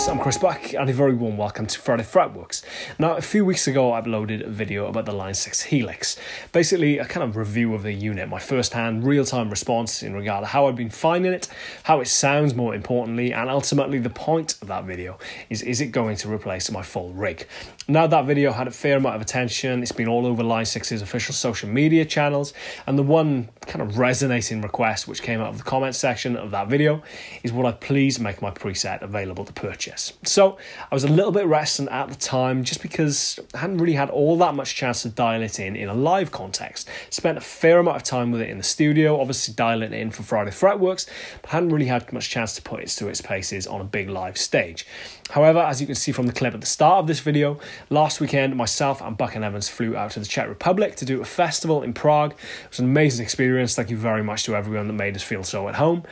guys, I'm Bach and a very warm welcome to Fretworks. Now, a few weeks ago I uploaded a video about the Line 6 Helix. Basically a kind of review of the unit, my first-hand real-time response in regard to how I've been finding it, how it sounds more importantly, and ultimately the point of that video is it going to replace my full rig. Now that video had a fair amount of attention, it's been all over Line 6's official social media channels, and the one kind of resonating request which came out of the comments section of that video is would I please make my preset available to purchase. So I was a little bit reticent at the time just because I hadn't really had all that much chance to dial it in a live context. Spent a fair amount of time with it in the studio, obviously dialing it in for Friday Fretworks, but hadn't really had much chance to put it to its paces on a big live stage. However, as you can see from the clip at the start of this video, last weekend myself and Buck and Evans flew out to the Czech Republic to do a festival in Prague. It was an amazing experience. Thank you very much to everyone that made us feel so at home.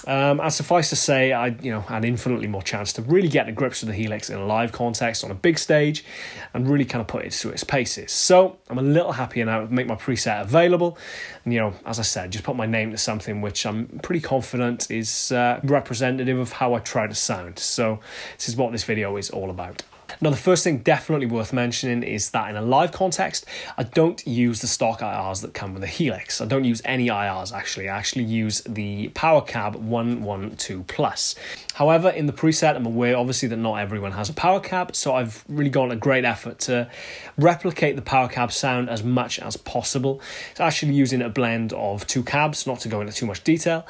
And suffice to say, I had infinitely more chance to really get to grips with the Helix in a live context on a big stage and really kind of put it to its paces. So I'm a little happier now to make my preset available. And, as I said, just put my name to something which I'm pretty confident is representative of how I try to sound. So this is what this video is all about. Now, the first thing definitely worth mentioning is that in a live context, I don't use the stock IRs that come with the Helix. I don't use any IRs, actually. I actually use the PowerCab 112 Plus. However, in the preset, I'm aware, obviously, that not everyone has a PowerCab, so I've really gone a great effort to replicate the PowerCab sound as much as possible. It's actually using a blend of two cabs, not to go into too much detail,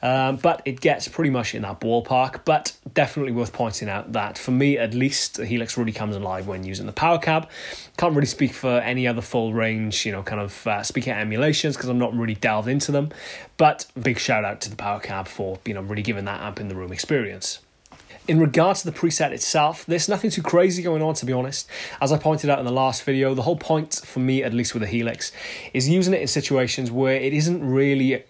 but it gets pretty much in that ballpark. But definitely worth pointing out that, for me at least, the Helix really comes alive when using the PowerCab. Can't really speak for any other full range, speaker emulations because I'm not really delved into them. But big shout out to the PowerCab for, really giving that amp in the room experience. In regards to the preset itself, there's nothing too crazy going on, to be honest. As I pointed out in the last video, the whole point for me, at least with the Helix, is using it in situations where it isn't really,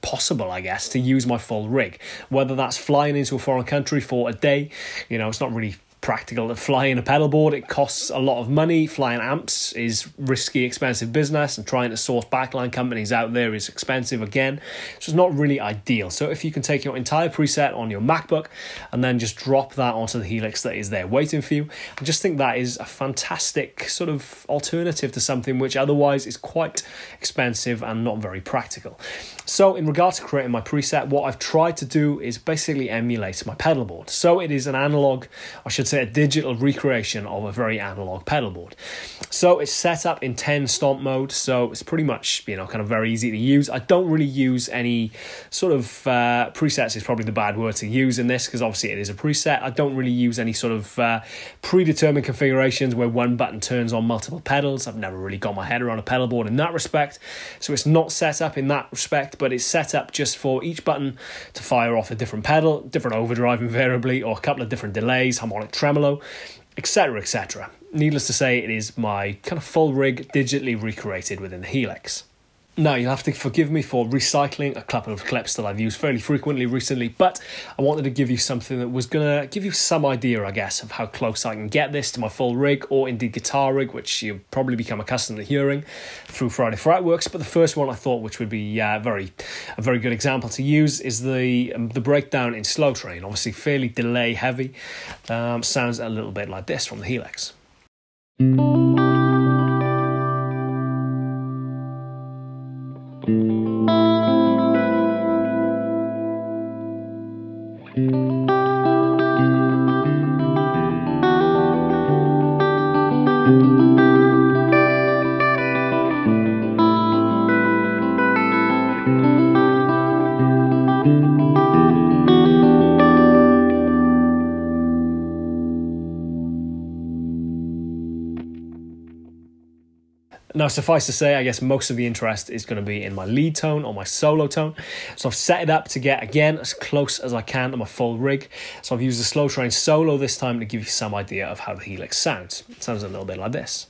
possible, I guess, to use my full rig. Whether that's flying into a foreign country for a day, it's not really practical to fly in a pedal board. It costs a lot of money. Flying amps is risky, expensive business, and trying to source backline companies out there is expensive again. So it's not really ideal. So if you can take your entire preset on your MacBook and then just drop that onto the Helix that is there waiting for you, I just think that is a fantastic sort of alternative to something which otherwise is quite expensive and not very practical. So in regards to creating my preset, what I've tried to do is basically emulate my pedal board. So it is an analog, I should say a digital recreation of a very analog pedal board. So it's set up in 10 stomp mode, so it's pretty much, kind of very easy to use. I don't really use any sort of presets is probably the bad word to use in this because obviously it is a preset. I don't really use any sort of predetermined configurations where one button turns on multiple pedals. I've never really got my head around a pedal board in that respect. So it's not set up in that respect, but it's set up just for each button to fire off a different pedal, different overdrive invariably, or a couple of different delays, harmonic tremolo, etc, etc. Needless to say, it is my kind of full rig digitally recreated within the Helix. Now, you'll have to forgive me for recycling a couple of clips that I've used fairly frequently recently, but I wanted to give you something that was going to give you some idea, I guess, of how close I can get this to my full rig, or indeed guitar rig, which you've probably become accustomed to hearing through Friday Fretworks. But the first one I thought, which would be a very good example to use, is the breakdown in Slow Train. Obviously, fairly delay heavy. Sounds a little bit like this from the Helix. Now, suffice to say, I guess most of the interest is going to be in my lead tone or my solo tone. So I've set it up to get, again, as close as I can to my full rig. So I've used the Slow Train solo this time to give you some idea of how the Helix sounds. It sounds a little bit like this.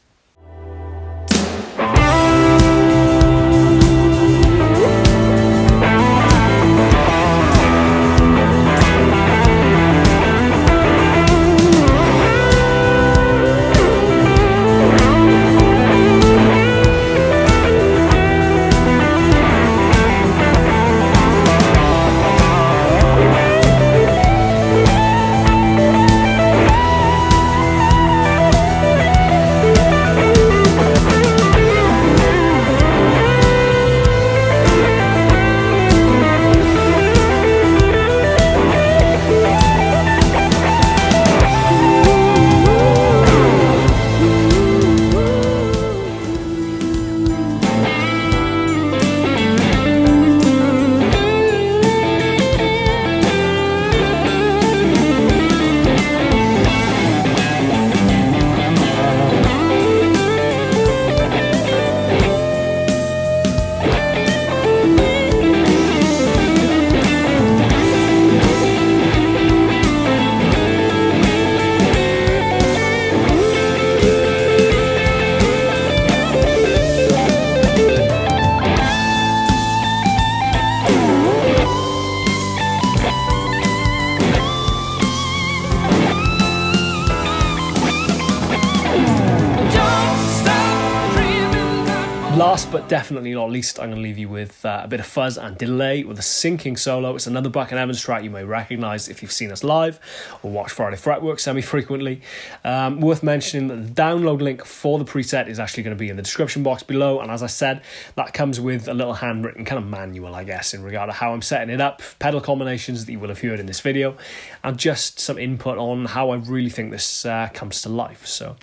Last but definitely not least, I'm going to leave you with a bit of fuzz and delay with a sinking solo. It's another Bach and Evans track you may recognise if you've seen us live or watch Friday Fretworks semi-frequently. Worth mentioning that the download link for the preset is actually going to be in the description box below, and as I said, that comes with a little handwritten kind of manual, I guess, in regard to how I'm setting it up, pedal combinations that you will have heard in this video, and just some input on how I really think this comes to life. So,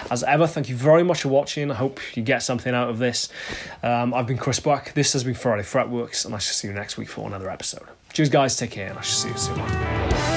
as ever, thank you very much for watching. I hope you get something out of this. I've been Chris Bach, this has been Friday Fretworks, and I shall see you next week for another episode. Cheers guys, take care, and I shall see you soon.